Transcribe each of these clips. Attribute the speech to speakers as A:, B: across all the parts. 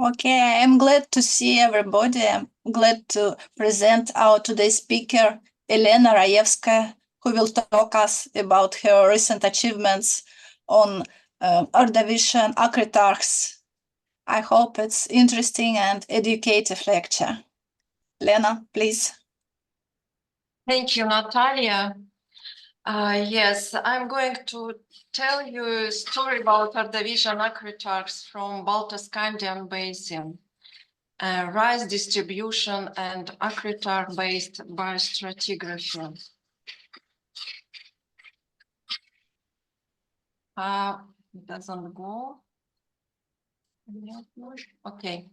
A: Okay, I am glad to see everybody. I'm glad to present our today's speaker, Elena Raevskaya, who will talk us about her recent achievements on Ordovician acritarchs. I hope it's interesting and educative lecture. Lena, please.
B: Thank you, Natalia. Yes, I'm going to tell you a story about Ordovician acritarchs from Baltoscandian basin, rise distribution and acritarch-based biostratigraphy. It doesn't go. Okay.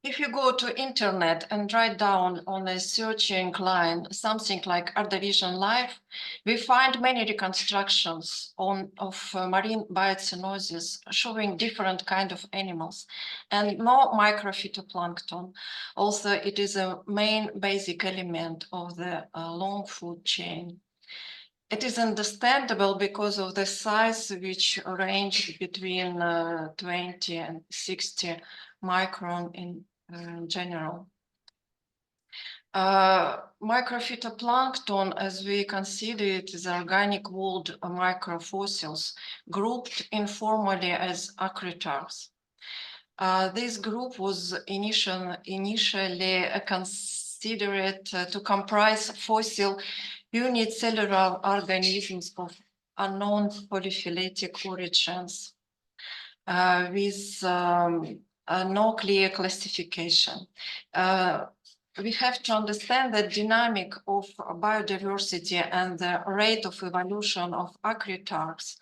B: If you go to internet and write down on a searching line something like Ordovician life, we find many reconstructions of marine biocenosis showing different kind of animals and no microphytoplankton. Also, it is a main basic element of the long food chain. It is understandable because of the size, which range between 20 and 60 micron in general. Microphytoplankton, as we consider it, is organic walled microfossils grouped informally as acritarchs. This group was initially considered to comprise fossil unicellular organisms of unknown polyphyletic origins with no clear classification. We have to understand the dynamic of biodiversity and the rate of evolution of acritarchs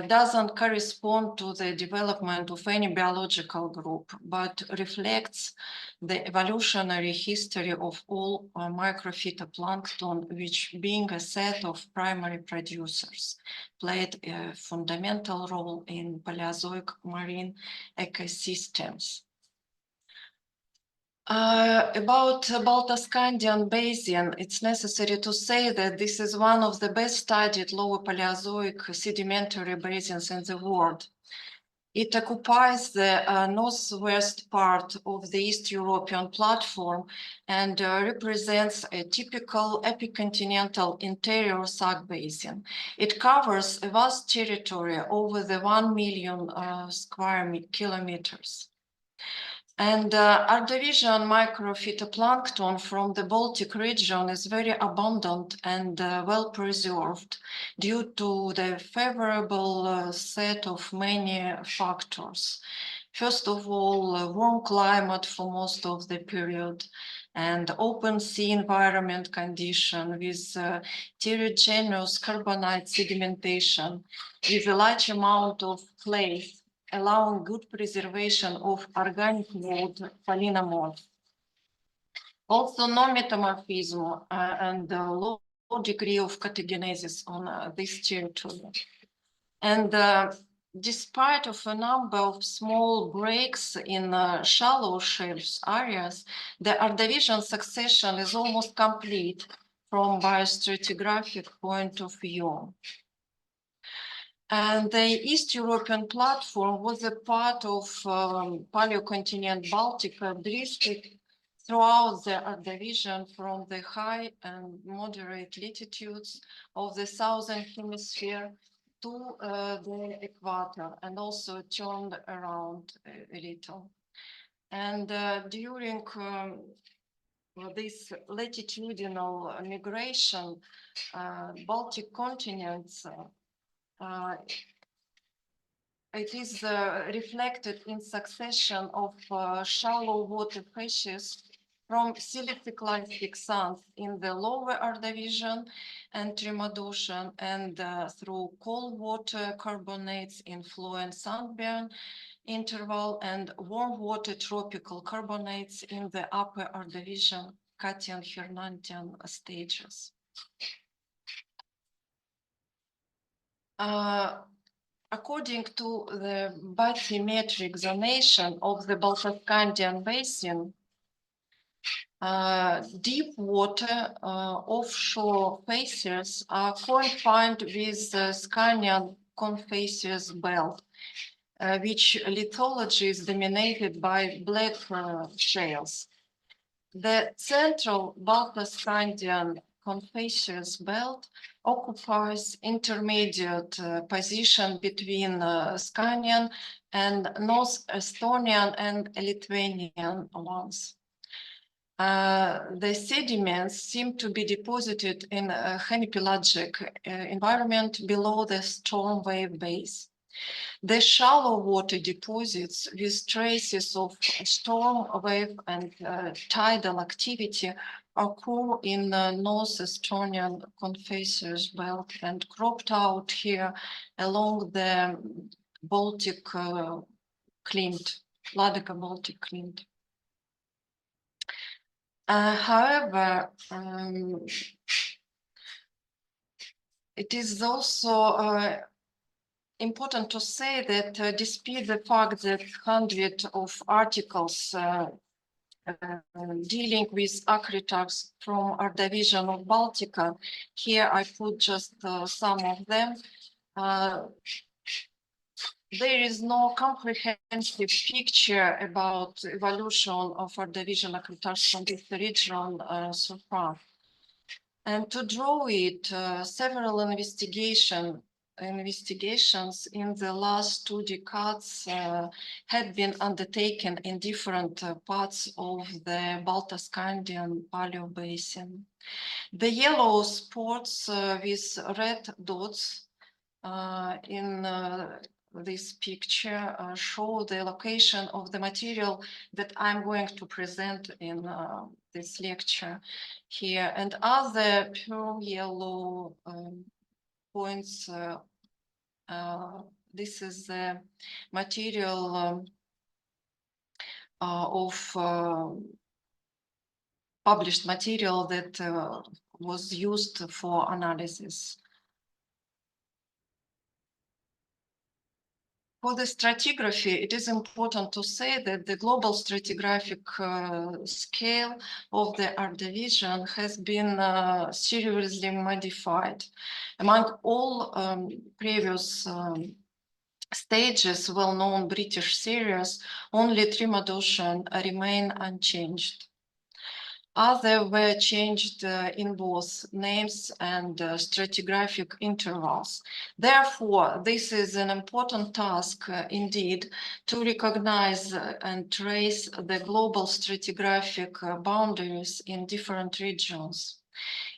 B: doesn't correspond to the development of any biological group, but reflects the evolutionary history of all microphytoplankton, which, being a set of primary producers, played a fundamental role in Paleozoic marine ecosystems. About Baltoscandian basin, it's necessary to say that this is one of the best studied lower Paleozoic sedimentary basins in the world. It occupies the northwest part of the East European platform and represents a typical epicontinental interior sac basin. It covers a vast territory over the 1 million square kilometers. And Ordovician microphytoplankton from the Baltic region is very abundant and well preserved due to the favorable set of many factors. First of all, warm climate for most of the period and open sea environment condition with heterogeneous carbonate sedimentation with a large amount of clay, allowing good preservation of organic mold polynomorph. Also, no metamorphism and low degree of catagenesis on this territory. And despite of a number of small breaks in shallow shelves areas, the Ordovician succession is almost complete from biostratigraphic point of view. And the East European platform was a part of Paleocontinent Baltic district throughout the Ordovician from the high and moderate latitudes of the southern hemisphere to the equator, and also turned around a little. And during this latitudinal migration, Baltic continents it is reflected in succession of shallow water fishes from silicic sands in the lower Ordovician and Tremodocian, and through cold water carbonates in flow and sandbarn interval, and warm water tropical carbonates in the upper Ordovician Catian Hernantian stages. According to the bathymetric zonation of the Baltoscandian basin, deep water offshore facies are confined with Scanian confacious belt, which lithology is dominated by black shales. The central Baltoscandian confacious belt occupies intermediate position between Scanian and North Estonian and Lithuanian ones. The sediments seem to be deposited in a hemipelagic environment below the storm wave base. The shallow water deposits with traces of storm wave and tidal activity occur in the North Estonian confacious belt and cropped out here along the Baltic Clint, Ladega-Baltic Clint. However, it is also important to say that despite the fact that hundreds of articles dealing with acritarchs from Ordovician of Baltica, here I put just some of them, there is no comprehensive picture about evolution of Ordovician acritarchs from this region so far. And to draw it, several investigations in the last 2 decades had been undertaken in different parts of the Baltoscandian paleobasin. The yellow spots with red dots in this picture show the location of the material that I'm going to present in this lecture here, and other pure yellow points. This is the material of published material that was used for analysis. For the stratigraphy, it is important to say that the global stratigraphic scale of the Ordovician has been seriously modified. Among all previous stages, well-known British series, only Trimodocean remain unchanged. Others were changed in both names and stratigraphic intervals. Therefore, this is an important task indeed to recognize and trace the global stratigraphic boundaries in different regions.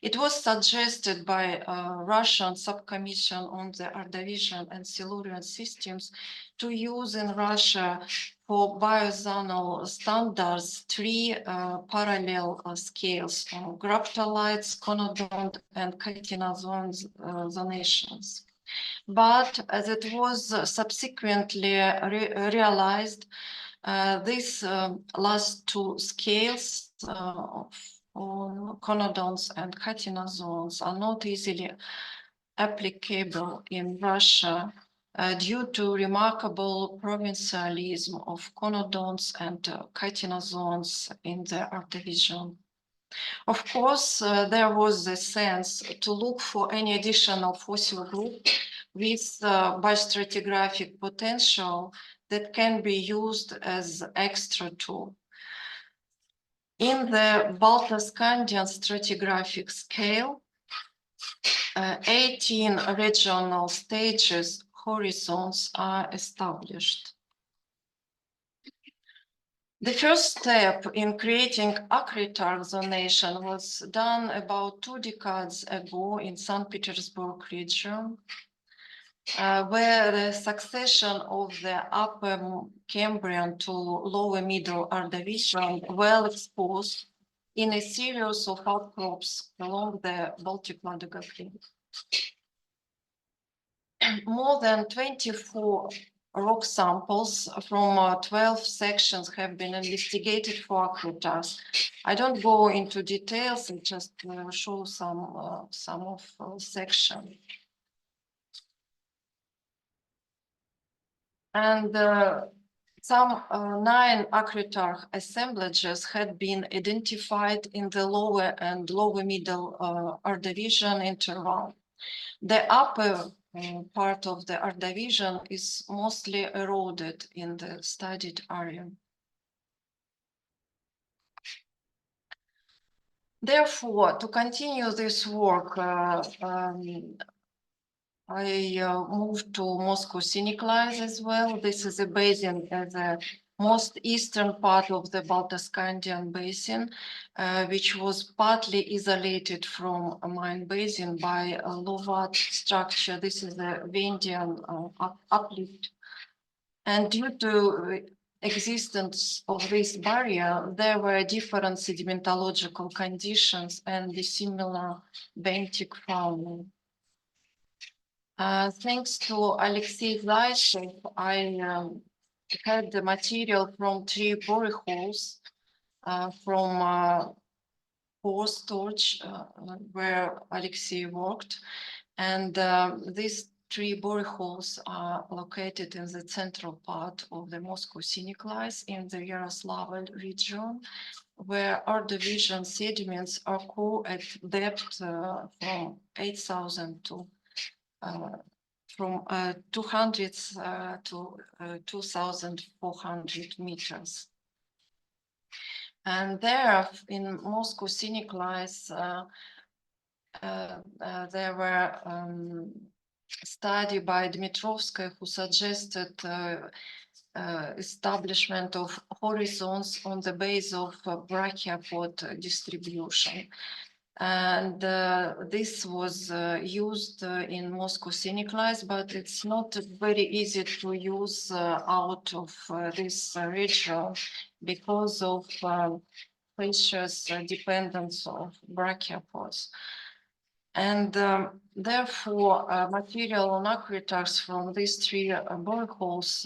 B: It was suggested by a Russian subcommission on the Ordovician and Silurian systems to use in Russia for biozonal standards 3 parallel scales of graptolites, conodont, and chitinozone zonations. But as it was subsequently realized, these last 2 scales of conodonts and chitinozones are not easily applicable in Russia due to remarkable provincialism of conodonts and chitinozones in the Ordovician. Of course, there was a sense to look for any additional fossil group with biostratigraphic potential that can be used as extra tool. In the Baltoscandian stratigraphic scale, 18 regional stages horizons are established. The first step in creating acritarch zonation was done about 2 decades ago in St. Petersburg region, where the succession of the upper Cambrian to lower middle Ordovician well exposed in a series of outcrops along the Baltic Ladega Clint. More than 24 rock samples from 12 sections have been investigated for acritarchs. I don't go into details, I just show some of sections. And some 9 acritarch assemblages had been identified in the lower and lower middle Ordovician interval. The upper part of the Ordovician is mostly eroded in the studied area. Therefore, to continue this work, I moved to Moscow scenic lines as well. This is a basin at the most eastern part of the Baltoscandian basin, which was partly isolated from a mine basin by a lovat structure. This is the Vendian uplift. And due to existence of this barrier, there were different sedimentological conditions and dissimilar benthic fauna. Thanks to Alexei Zayshev, I had the material from 3 boreholes from Post Torch, where Alexei worked. And these 3 boreholes are located in the central part of the Moscow scenic lines in the Yaroslavl region, where Ordovician sediments occur at depth from 8,000 to from 200 to 2,400 meters. And there in Moscow scenic lines, there were study by Dmitrovskaya who suggested establishment of horizons on the base of brachiopod distribution. And this was used in Moscow scenic lines, but it's not very easy to use out of this region because of precious dependence of brachiopods. And therefore, material on acritars from these 3 boreholes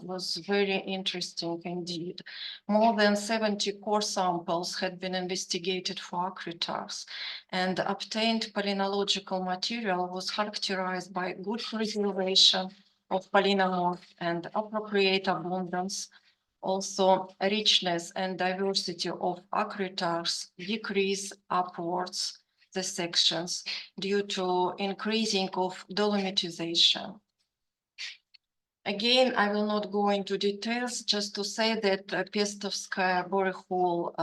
B: was very interesting indeed. More than 70 core samples had been investigated for acritars, and obtained palynological material was characterized by good preservation of polynomorph and appropriate abundance. Also, richness and diversity of acritars decrease upwards the sections due to increasing of dolomitization. Again, I will not go into details, just to say that Pestovskaya borehole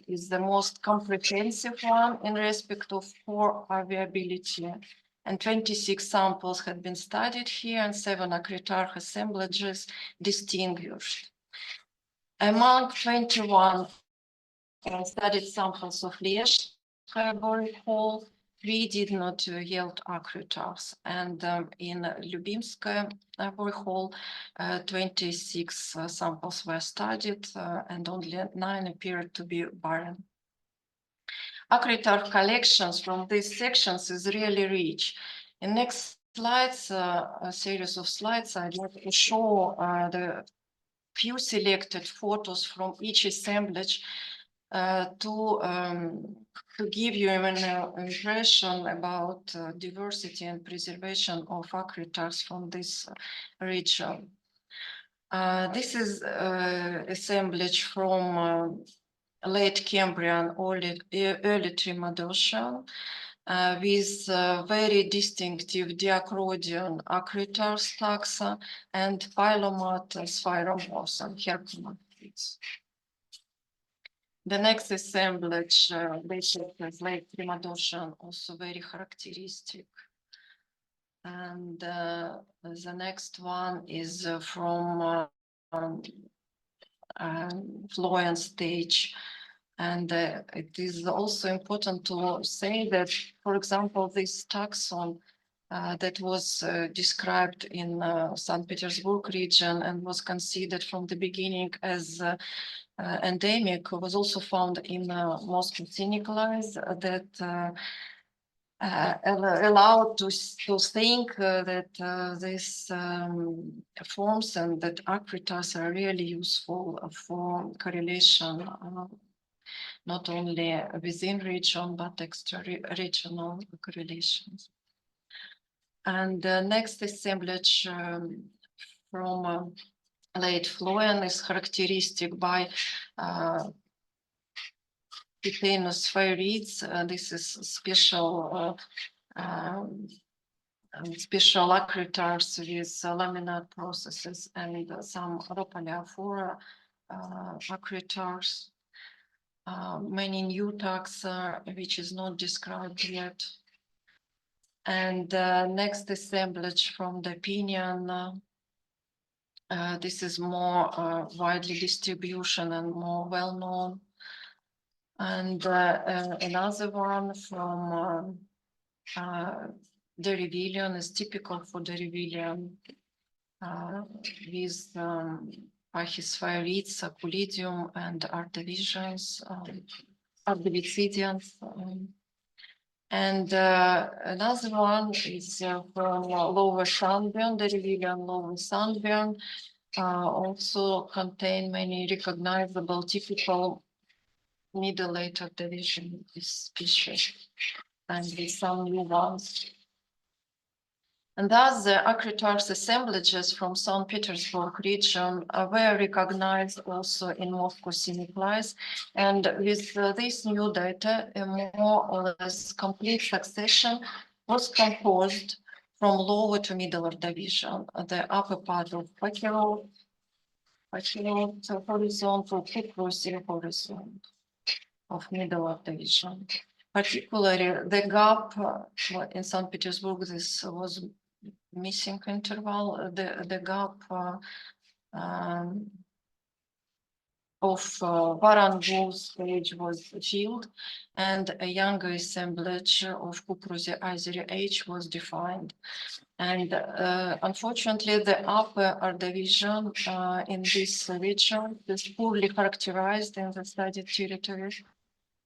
B: is the most comprehensive one in respect of core viability. And 26 samples had been studied here and 7 acritar assemblages distinguished. Among 21 studied samples of Liège borehole, 3 did not yield acritars, and in Lubimskaya borehole, 26 samples were studied, and only 9 appeared to be barren. Acritar collections from these sections is really rich. In next slides, a series of slides, I'd like to show the few selected photos from each assemblage to give you an impression about diversity and preservation of acritars from this region. This is assemblage from late Cambrian, early Trimodocian, with very distinctive diacrodian acritars taxa and phylomat Sphaeromorphs and Hercomorphids. The next assemblage, basically late Trimodocian, also very characteristic. And the next one is from Florian stage. And it is also important to say that, for example, this taxon that was described in St. Petersburg region and was considered from the beginning as endemic was also found in Moscow scenic lines that allowed to think that these forms and that acritars are really useful for correlation, not only within region, but extra-regional correlations. And the next assemblage from late Florian is characteristic by Titanosphaerids. This is special special accretars with laminar processes and some Rhopaleophora accretars. Many new taxa, which is not described yet. And next assemblage from the opinion. This is more widely distribution and more well-known. And another one from Derivilian is typical for Derivilian with Pachysphaerids, Aculidium, and Ordovicians, Ordovicidians. And another one is from Lower Sandbian, Derivilian Lower Sandbian, also contain many recognizable typical middle-late Ordovician species, and with some new ones. And thus the accretars assemblages from St. Petersburg region were recognized also in Moscow Siniclies. And with this new data, a more or less complete succession was composed from lower to middle Ordovician, the upper part of Pachyrote horizon to Cuprous horizon of middle Ordovician. Particularly the gap in St. Petersburg, this was missing interval, the gap of Varangu stage was filled, and a younger assemblage of Cuprous Iseri H was defined. And unfortunately, the upper Ordovician in this region is poorly characterized in the studied territory,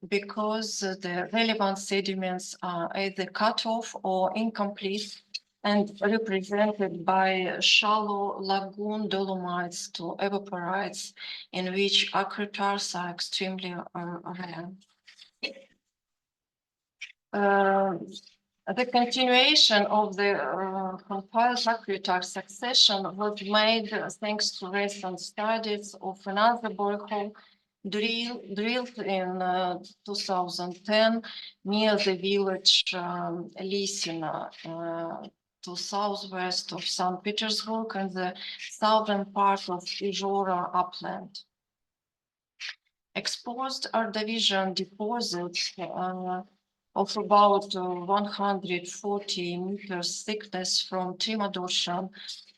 B: because the relevant sediments are either cut off or incomplete and represented by shallow lagoon dolomites to evaporites, in which accretars are extremely rare. The continuation of the compiled accretar succession was made thanks to recent studies of another borehole drilled in 2010 near the village Lisina, to southwest of St. Petersburg and the southern part of Izhora upland. Exposed Ordovician deposits of about 140 meters thickness from Trimadoshan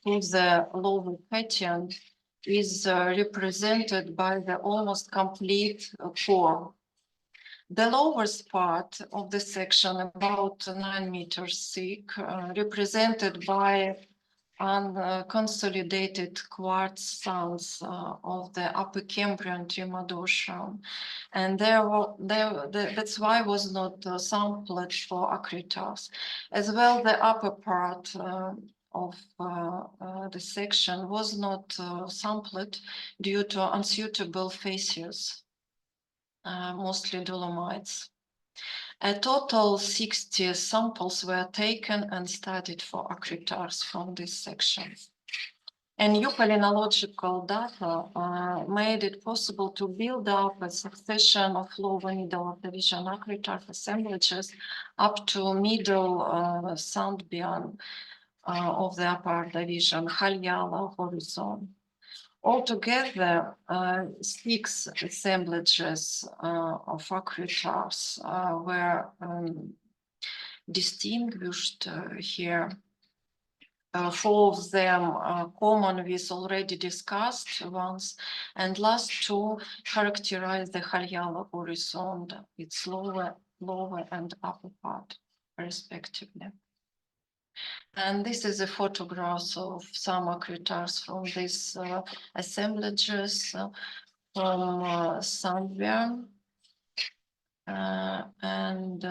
B: to the lower Petian is represented by the almost complete core. The lowest part of the section, about 9 meters thick, represented by unconsolidated quartz sands of the Upper Cambrian Trimadoshan, and that's why was not sampled for accretars. As well, the upper part of the section was not sampled due to unsuitable facies, mostly dolomites. A total 60 samples were taken and studied for accretars from this section. And new palynological data made it possible to build up a succession of lower middle Ordovician accretar assemblages up to middle Sandbian of the upper Ordovician Halyala horizon. Altogether, 6 assemblages of accretars were distinguished here. 4 of them are common with already discussed ones, and last 2 characterize the Halyala horizon, its lower and upper part, respectively. And this is a photograph of some accretars from these assemblages from Sandbian and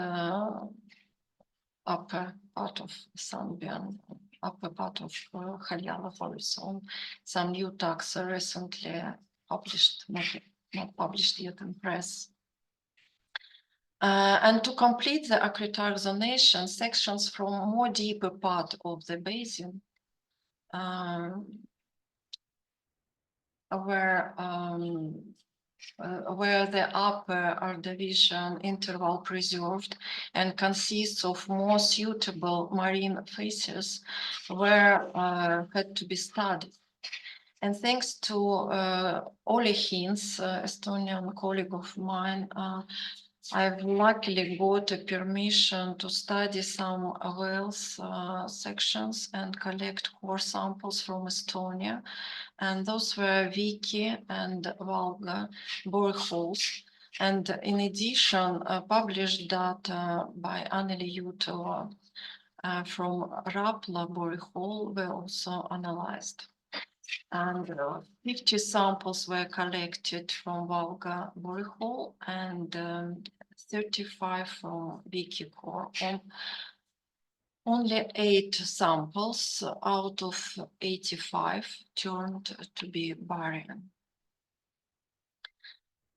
B: upper part of Sandbian, upper part of Halyala horizon. Some new taxa recently published, not published yet in press. And to complete the accretar zonation, sections from more deeper part of the basin were where the upper Ordovician interval preserved and consists of more suitable marine facies were had to be studied. And thanks to Ole Hinz, Estonian colleague of mine, I've luckily got a permission to study some wells sections and collect core samples from Estonia. And those were Viki and Valga boreholes. And in addition, published data by Anneli Jutova from Rapla borehole were also analyzed. And 50 samples were collected from Valga borehole and 35 from Viki core. And only 8 samples out of 85 turned to be barren.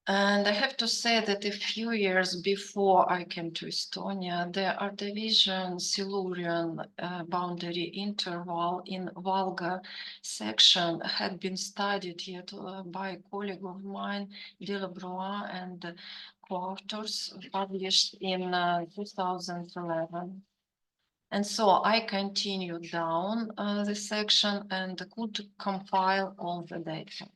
B: And I have to say that a few years before I came to Estonia, the Ordovician-Silurian boundary interval in Valga section had been studied yet by a colleague of mine, Delabroix, and co-authors, published in 2011. And so I continued down the section and could compile all the data.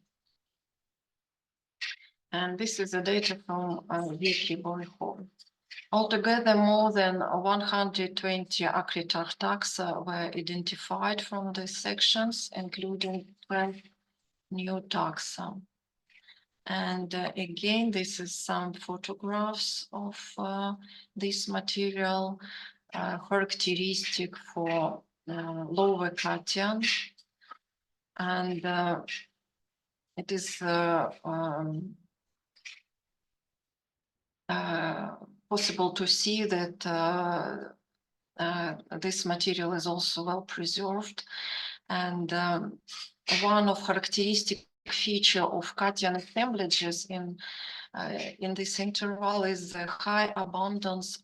B: And this is the data from Viki borehole. Altogether, more than 120 acritarch taxa were identified from these sections, including 12 new taxa. And again, this is some photographs of this material, characteristic for lower Cation. And it is possible to see that this material is also well preserved. And one of characteristic feature of Cation assemblages in this interval is the high abundance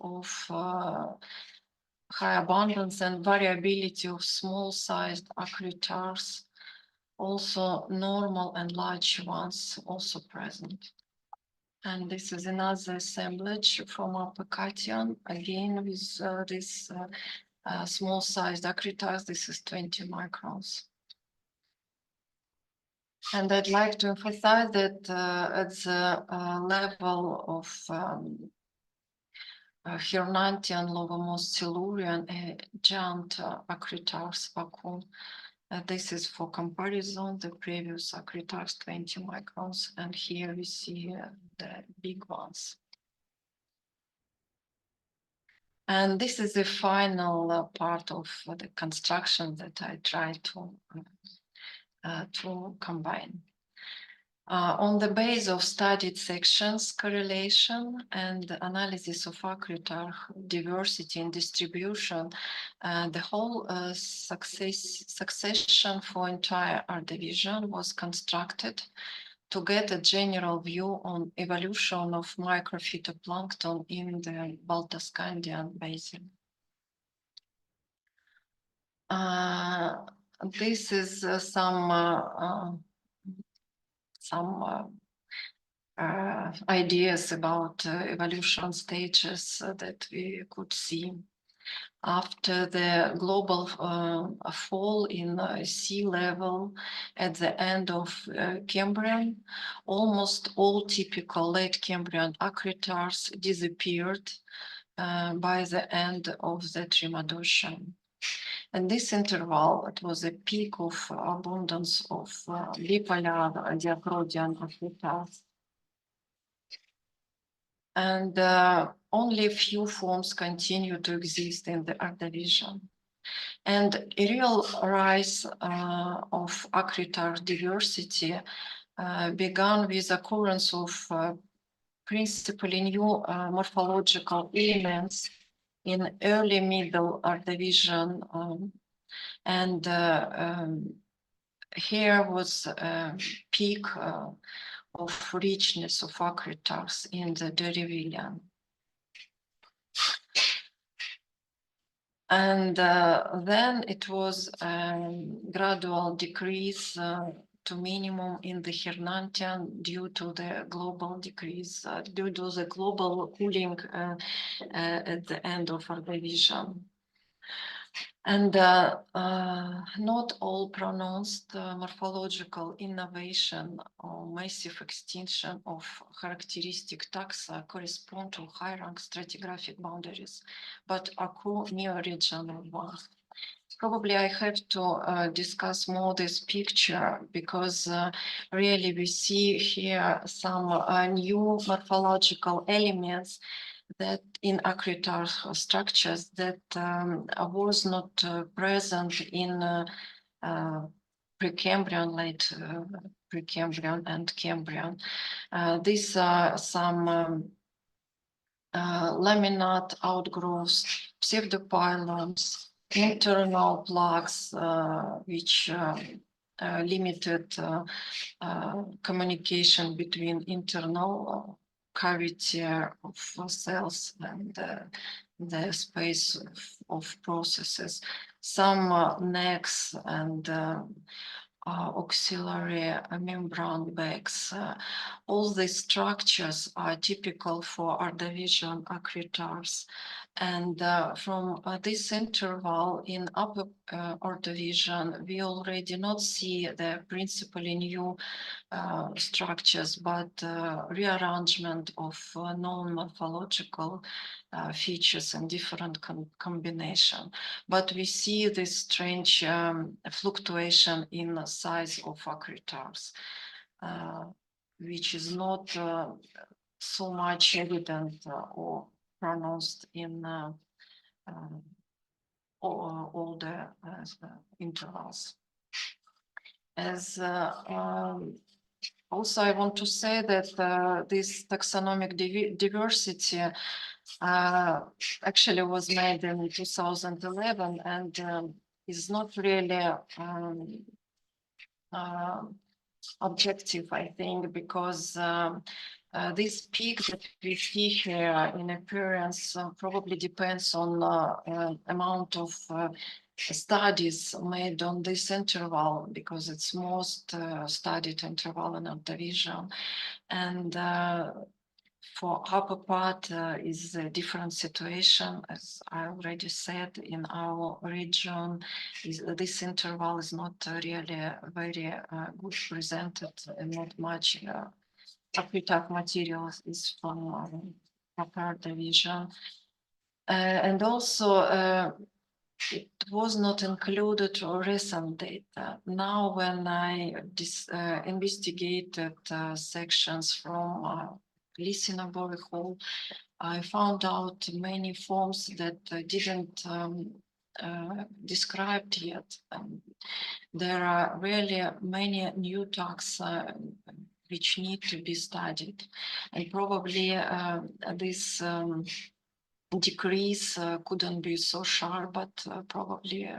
B: and variability of small-sized acritarchs, also normal and large ones also present. And this is another assemblage from Upper Cation, again with this small-sized acritarchs. This is 20 microns. And I'd like to emphasize that at the level of Hirnantian, lowermost Silurian, giant acritarchs vacuum. This is for comparison, the previous acritarchs 20 microns, and here we see the big ones. And this is the final part of the construction that I try to combine. On the base of studied sections, correlation and analysis of acritarch diversity and distribution, the whole succession for entire Ordovician was constructed to get a general view on evolution of microphytoplankton in the Baltoscandian basin. This is some ideas about evolution stages that we could see. After the global fall in sea level at the end of Cambrian, almost all typical late Cambrian acritarchs disappeared by the end of the Trimodocian. And this interval, it was a peak of abundance of bipolar diacrodian acritarchs. And only a few forms continue to exist in the Ordovician. And a real rise of acritarch diversity began with occurrence of principally new morphological elements in early middle Ordovician. And here was a peak of richness of acritarchs in the Derivillian. And then it was gradual decrease to minimum in the Hernantian due to the global decrease, due to the global cooling at the end of Ordovician. And not all pronounced morphological innovation or massive extinction of characteristic taxa correspond to high-rank stratigraphic boundaries, but occur near regional ones. Probably I have to discuss more this picture because really we see here some new morphological elements that in acritar structures that was not present in Precambrian, late Precambrian and Cambrian. These are some laminate outgrowths, pseudopylons, internal plaques, which limited communication between internal cavity of cells and the space of processes. Some necks and auxiliary membrane bags. All these structures are typical for Ordovician acritars. And from this interval in upper Ordovician, we already not see the principally new structures, but rearrangement of known morphological features and different combination. But we see this strange fluctuation in the size of acritars, which is not so much evident or pronounced in all the intervals. As also, I want to say that this taxonomic diversity actually was made in 2011 and is not really objective, I think, because this peak that we see here in appearance probably depends on amount of studies made on this interval, because it's most studied interval in Ordovician. And for upper part is a different situation. As I already said, in our region, this interval is not really very good presented, and not much aquitar materials is from upper Ordovician. And also it was not included recent data. Now, when I investigated sections from Listener Hall, I found out many forms that didn't described yet. There are really many new taxa which need to be studied, and probably this decrease couldn't be so sharp, but probably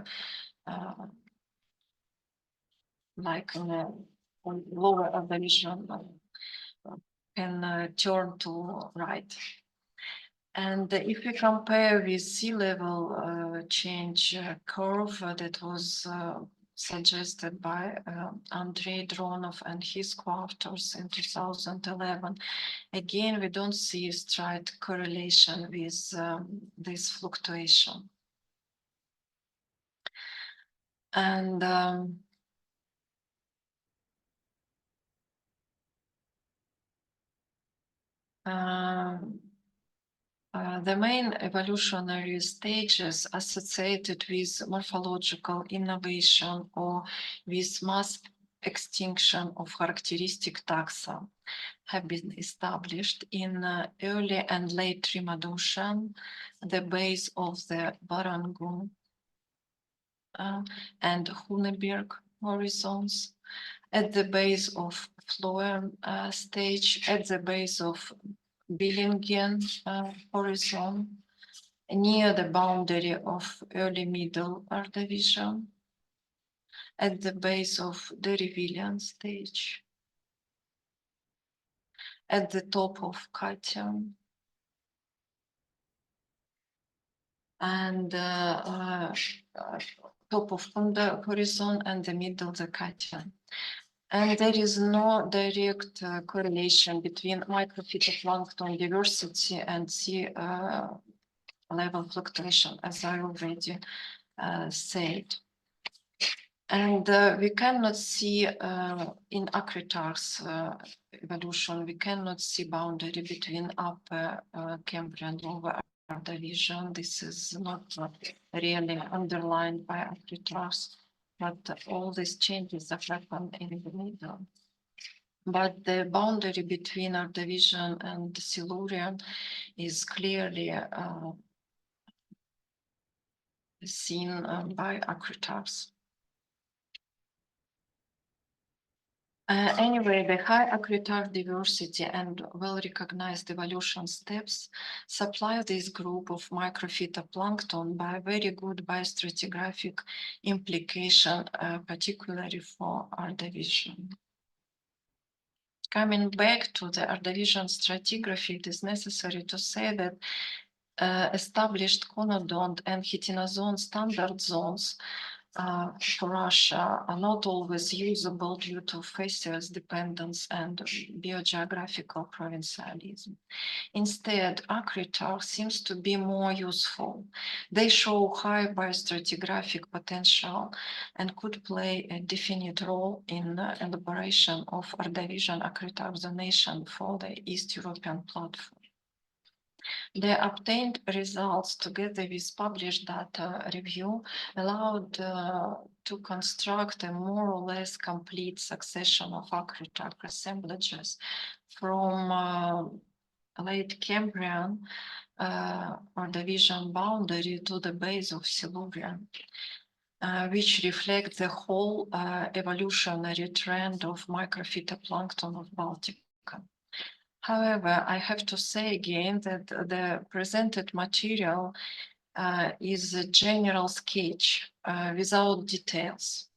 B: like on lower Ordovician can turn to right. And if we compare with sea level change curve that was suggested by Andrei Dronov and his co-authors in 2011, again, we don't see a straight correlation with this fluctuation. And the main evolutionary stages associated with morphological innovation or with mass extinction of characteristic taxa have been established in early and late Trimodocian, the base of the Barangun and Huneberg horizons, at the base of Floer stage, at the base of Billingen horizon, near the boundary of early middle Ordovician, at the base of Derivillian stage, at the top of Cation, and top of the horizon and the middle the Cation. And there is no direct correlation between microphytoplankton diversity and sea level fluctuation, as I already said. And we cannot see in Acritarch's evolution, we cannot see boundary between upper Cambrian and lower Ordovician. This is not really underlined by Acritarchs, but all these changes have happened in the middle. But the boundary between Ordovician and Silurian is clearly seen by Acritarchs. Anyway, the high Acritarch diversity and well-recognized evolution steps supply this group of microphytoplankton by a very good biostratigraphic implication, particularly for Ordovician. Coming back to the Ordovician stratigraphy, it is necessary to say that established conodont and chitinozone standard zones for Russia are not always usable due to facies dependence and biogeographical provincialism. Instead, Acritarch seems to be more useful. They show high biostratigraphic potential and could play a definite role in the elaboration of Ordovician Acritarch zonation for the East European platform. The obtained results, together with published data review, allowed to construct a more or less complete succession of Acritarch assemblages from late Cambrian Ordovician boundary to the base of Silurian, which reflect the whole evolutionary trend of microphytoplankton of Baltica. However, I have to say again that the presented material is a general sketch without details.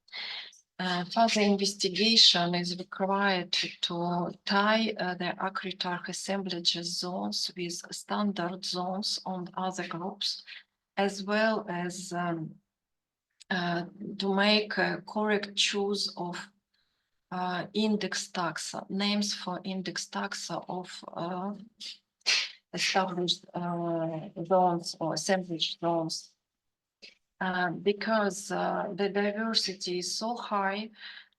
B: Further investigation is required to tie the Acritarch assemblage zones with standard zones on other groups, as well as to make a correct choice of index taxa, names for index taxa of established zones or assemblage zones, because the diversity is so high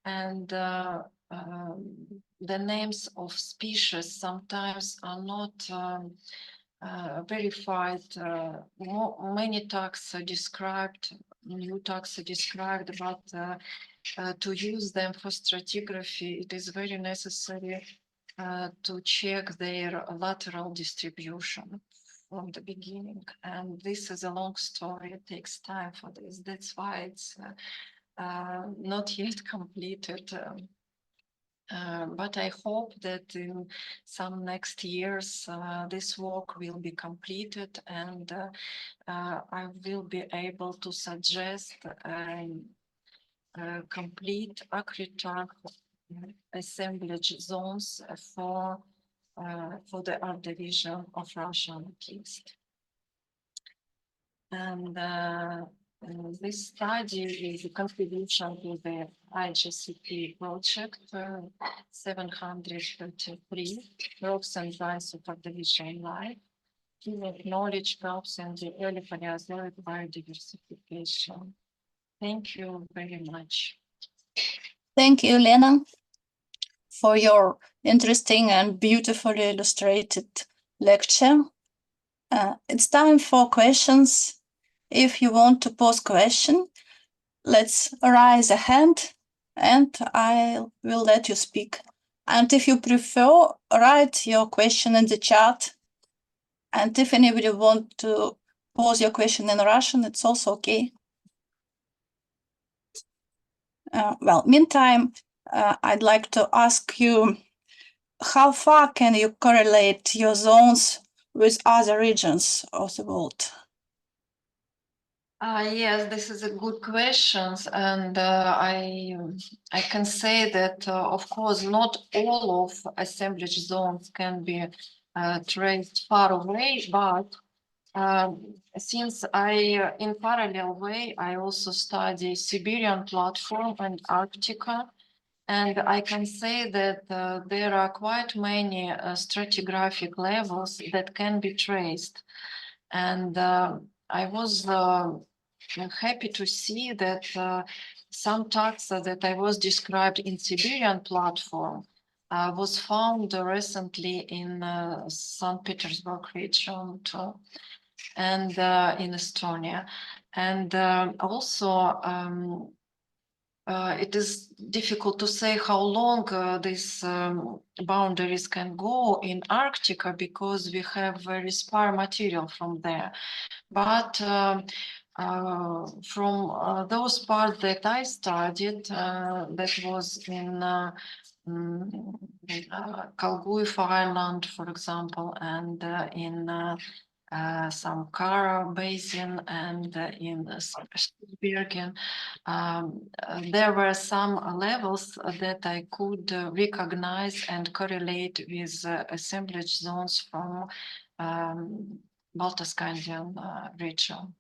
B: and the names of species sometimes are not verified. Many taxa described, new taxa described, but to use them for stratigraphy, it is very necessary to check their lateral distribution from the beginning. And this is a long story, it takes time for this. That's why it's not yet completed. But I hope that in some next years, this work will be completed and I will be able to suggest complete Acritarch assemblage zones for the Ordovician of Russian at least. And this study is a contribution to the IGCP project 733, Rocks and Rise of Ordovician Life, knowledge gaps in the early Paleozoic biodiversification. Thank you very much.
A: Thank you, Elena, for your interesting and beautifully illustrated lecture. It's time for questions. If you want to pose question, let's raise a hand and I will let you speak. And if you prefer, write your question in the chat. And if anybody want to pose your question in Russian, it's also okay. Well, meantime, I'd like to ask you, how far can you correlate your zones with other regions of the world?
B: Yes, this is a good question, and I can say that, of course, not all of assemblage zones can be traced far away, but since I, in parallel way, I also study Siberian platform and Arctica, And I can say that there are quite many stratigraphic levels that can be traced. And I was happy to see that some taxa that I was described in Siberian platform was found recently in St. Petersburg region too, and in Estonia. And also it is difficult to say how long these boundaries can go in Arctica because we have very sparse material from there. But from those parts that I studied, that was in Kalguif Island, for example, and in some Kara Basin and in Spitsbergen, there were some levels that I could recognize and correlate with assemblage zones from Baltoscandian region.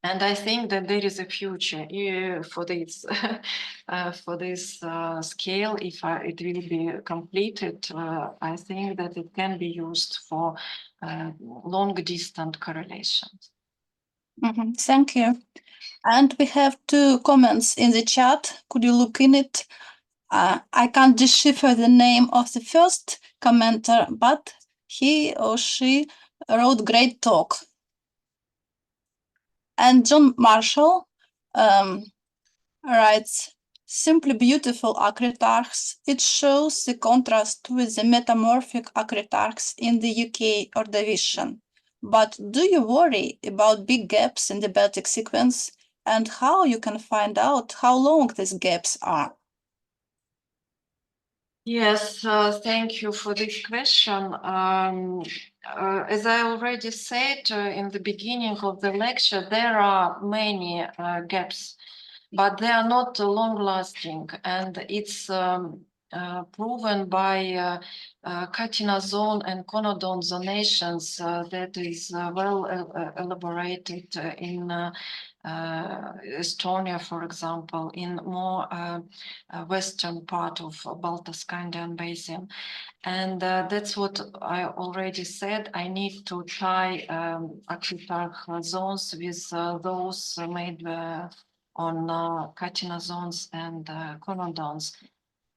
B: And I think that there is a future for this for this scale. If it will be completed, I think that it can be used for long distance correlations.
A: Thank you. And we have 2 comments in the chat. Could you look in it? I can't decipher the name of the first commenter, but he or she wrote great talk. And John Marshall writes, simply beautiful acritarchs. It shows the contrast with the metamorphic acritarchs in the UK Ordovician. But do you worry about big gaps in the Baltic sequence and how you can find out how long these gaps are?
B: Yes, thank you for this question. As I already said in the beginning of the lecture, there are many gaps, but they are not long-lasting, and it's proven by Katina zone and Conodon zonations that is well elaborated in Estonia, for example, in more western part of Baltoscandian basin. And that's what I already said. I need to tie aquitarch zones with those made on Katina zones and Conodons.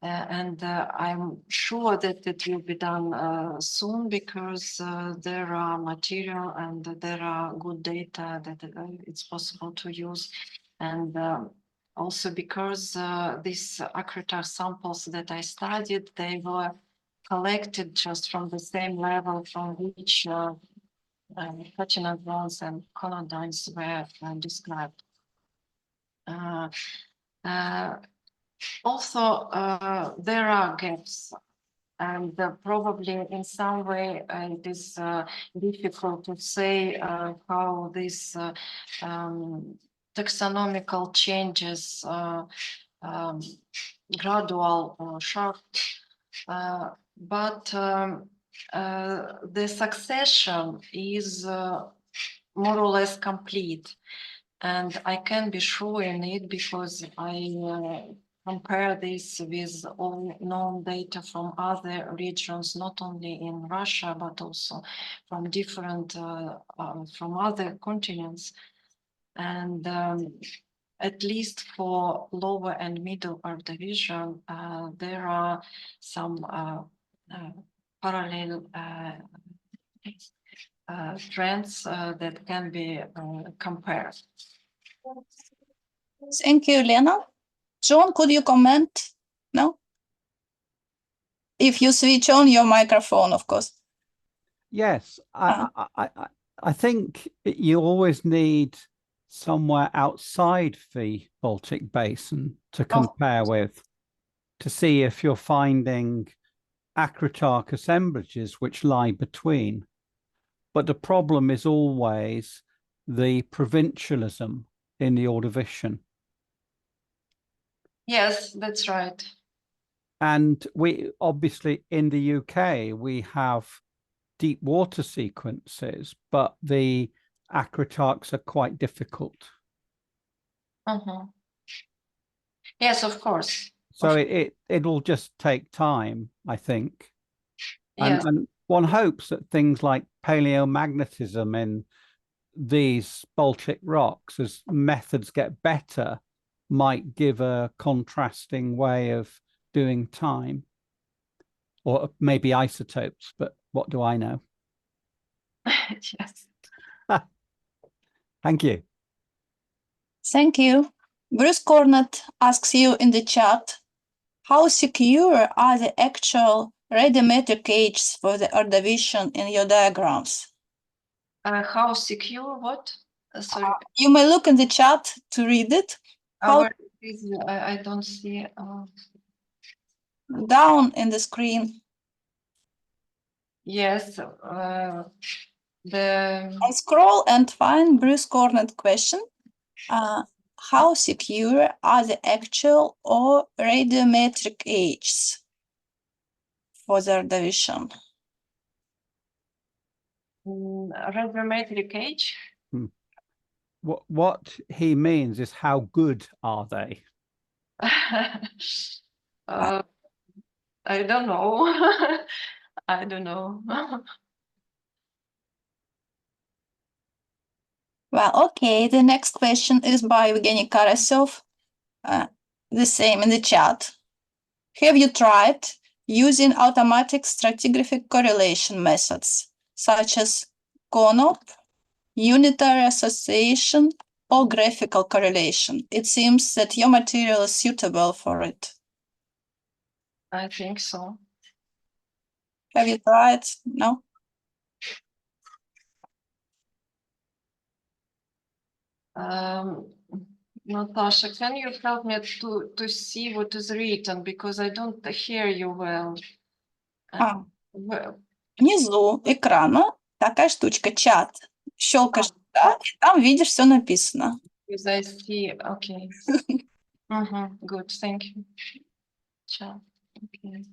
B: And I'm sure that it will be done soon because there are material and there are good data that it's possible to use. And also because these acritarch samples that I studied, they were collected just from the same level from which Katina zones and Conodons were described. Also, there are gaps, and probably in some way it is difficult to say how these taxonomical changes, gradual or sharp, but the succession is more or less complete. And I can be sure in it because I compare this with all known data from other regions, not only in Russia, but also from different, from other continents. And at least for lower and middle Ordovician, there are some parallel trends that can be compared.
A: Thank you, Lena. John, could you comment? No? If you switch on your microphone, of course.
C: Yes, I think you always need somewhere outside the Baltic Basin to compare with, to see if you're finding acritarch assemblages which lie between. But the problem is always the provincialism in the Ordovician.
B: Yes, that's right.
C: And we obviously in the UK, we have deep water sequences, but the acritarchs are quite difficult.
B: Yes, of course.
C: So it'll just take time, I think.
B: Yes.
C: And one hopes that things like paleomagnetism in these Baltic rocks, as methods get better, might give a contrasting way of doing time, or maybe isotopes, but what do I know?
B: Yes.
C: Thank you.
A: Thank you. Bruce Cornett asks you in the chat, how secure are the actual radiometric ages for the Ordovician in your diagrams?
B: How secure? What? Sorry.
A: You may look in the chat to read it. How
B: Where is, I don't see.
A: down in the screen.
B: Yes.
A: And scroll and find Bruce Cornett question. How secure are the actual or radiometric ages for the Ordovician?
B: Radiometric age?
C: What he means is how good are they?
B: I don't know. I don't know.
A: Well, okay, the next question is by Evgeny Karasov, the same in the chat. Have you tried using automatic stratigraphic correlation methods, such as CONOP, unitary association, or graphical correlation? It seems that your material is suitable for it.
B: I think so.
A: Have you tried? No?
B: Natasha, can you help me to see what is written, because I don't hear you well.
A: Внизу экрана такая штучка, чат. Щелкаешь туда, и там видишь, все написано.
B: Because I see, okay. Good, thank you. Chat, okay.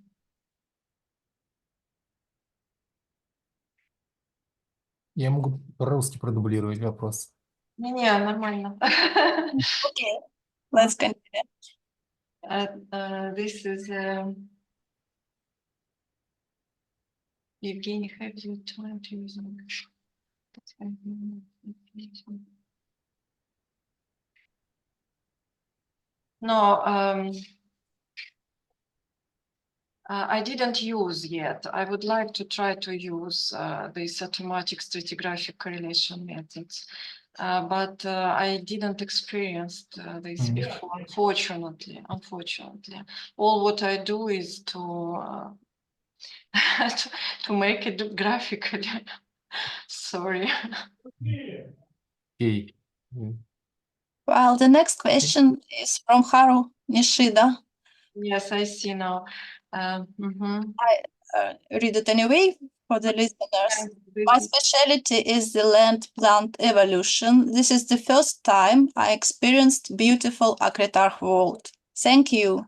D: Я могу по-русски продублировать вопрос.
B: Не, нормально.
A: Okay, let's continue.
B: This is Evgeny, have you time to use No, I didn't use yet. I would like to try to use these automatic stratigraphic correlation methods, but I didn't experience this before, unfortunately. All what I do is to make it graphically. Sorry.
D: Okay.
A: Well, the next question is from Haru Nishida.
B: Yes, I see now.
A: Read it anyway for the listeners. My specialty is the land plant evolution. This is the first time I experienced beautiful Akritarch world. Thank you.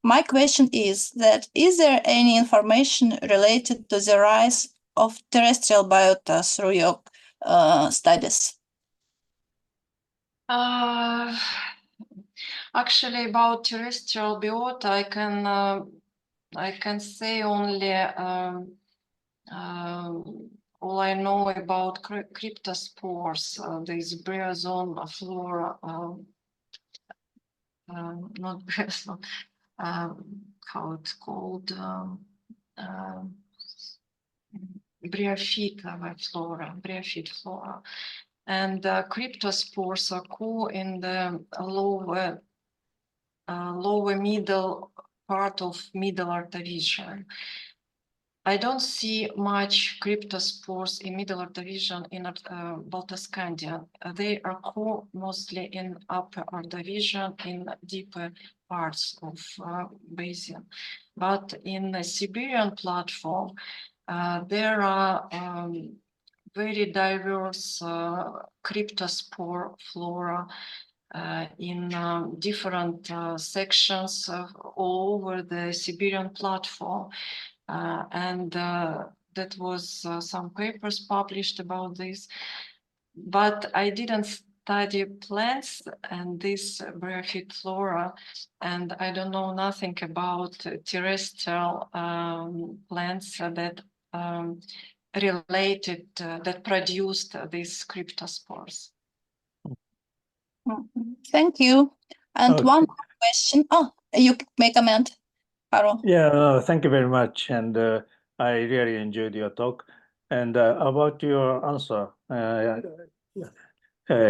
A: My question is there any information related to the rise of terrestrial biota through your studies?
B: Actually, about terrestrial biota, I can say only all I know about cryptospores, this bryozoan flora, not bryozoan, how it's called, bryophyte flora. And cryptospores occur in the lower middle part of Middle Ordovician. I don't see much cryptospores in Middle Ordovician in Baltoscandian. They occur mostly in Upper Ordovician in deeper parts of basin. But in the Siberian platform, there are very diverse cryptospore flora in different sections all over the Siberian platform. And that was some papers published about this, but I didn't study plants and this bryophyte flora, and I don't know nothing about terrestrial plants that related that produced these cryptospores.
A: Thank you. And
E: Okay.
A: one more question. Oh, you may comment, Haro.
E: Yeah, thank you very much. And I really enjoyed your talk. And about your answer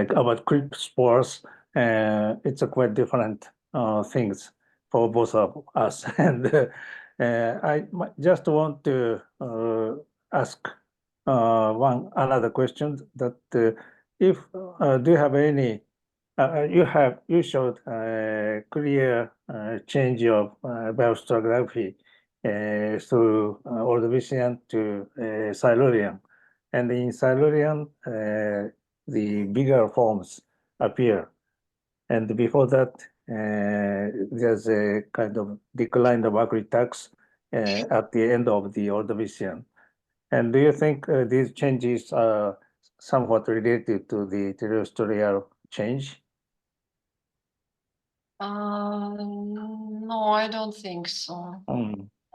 E: about creep spores, it's a quite different things for both of us. And I just want to ask one another question that if do you have any you showed clear change of biostratigraphy through Ordovician to Silurian, and in Silurian the bigger forms appear, and before that there's a kind of decline of acritax at the end of the Ordovician. And do you think these changes are somewhat related to the terrestrial change?
B: No, I don't think so.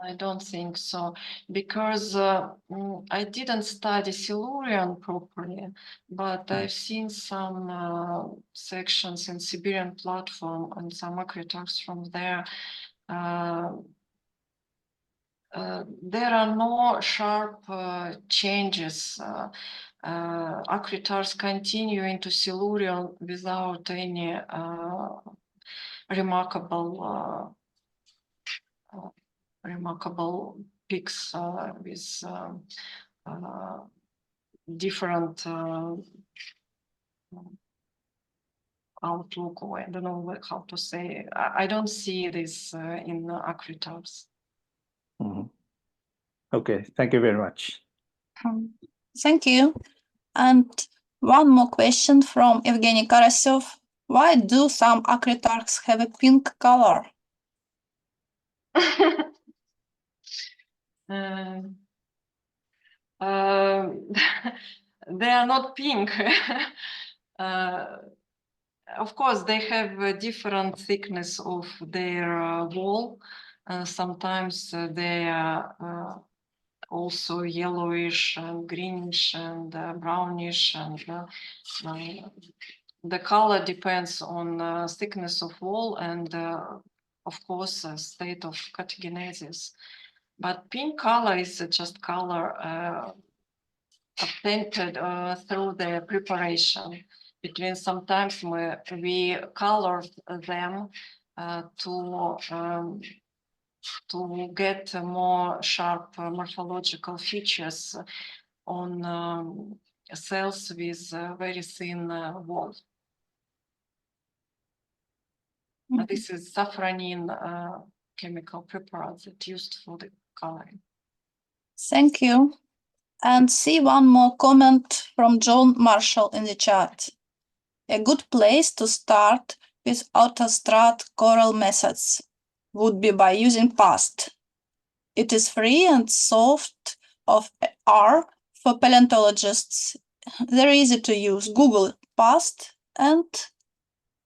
B: I don't think so, because I didn't study Silurian properly, but I've seen some sections in Siberian platform and some acritax from there. There are no sharp changes. Acritax continue into Silurian without any remarkable peaks with different outlook, or I don't know how to say. I don't see this in acritax.
E: Okay, thank you very much.
A: Thank you. And one more question from Evgeny Karasov. Why do some acritarchs have a pink color?
B: They are not pink. Of course, they have a different thickness of their wall. Sometimes they are also yellowish and greenish and brownish, and the color depends on thickness of wall and of course state of cartogenesis. But pink color is just color obtained through the preparation. Between sometimes we colored them to get more sharp morphological features on cells with very thin wall. This is safranin chemical preparat that used for the coloring.
A: Thank you. And see one more comment from John Marshall in the chat. A good place to start with autostrat coral methods would be by using PAST. It is free and soft of R for paleontologists. They're easy to use. Google PAST and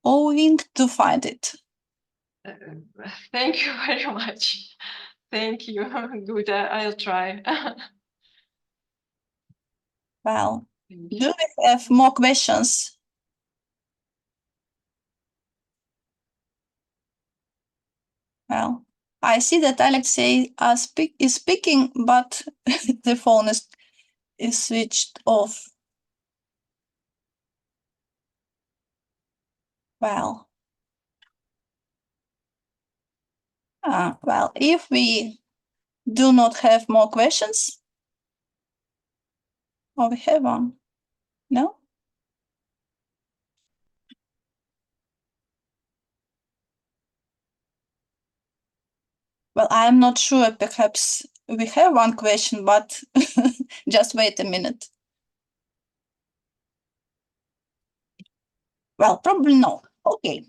A: owing to find it.
B: Thank you very much. Thank you. Good, I'll try.
A: Well, do we have more questions? Well, I see that Alexei is speaking, but the phone is switched off. Well, if we do not have more questions, or we have one, no? Well, I'm not sure. Perhaps we have one question, but just wait a minute. Well, probably no. Okay.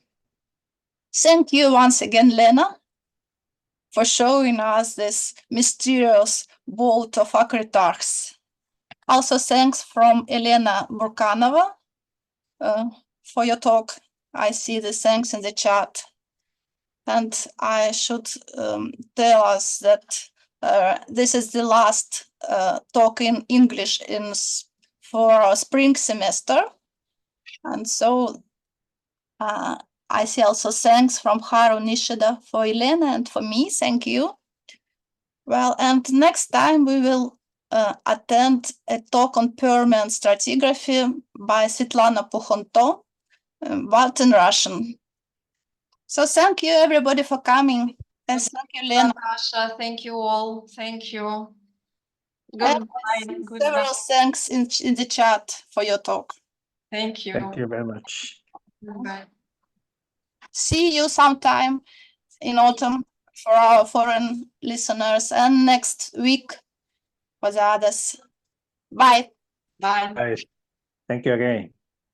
A: Thank you once again, Lena, for showing us this mysterious vault of acritarchs. Also, thanks from Elena Burkanova for your talk. I see the thanks in the chat. And I should tell us that this is the last talk in English for our spring semester. And so I see also thanks from Haru Nishida for Elena and for me. Thank you. Well, and next time we will attend a talk on Permian stratigraphy by Svetlana Pukhonto, but in Russian. So thank you everybody for coming. And thank you, Lena.
B: Natasha, thank you all. Thank you.
A: And
B: Goodbye. Goodbye.
A: several thanks in the chat for your talk.
B: Thank you.
E: Thank you very much.
B: Goodbye.
A: See you sometime in autumn for our foreign listeners and next week for the others. Bye.
B: Bye.
E: Bye. Thank you again.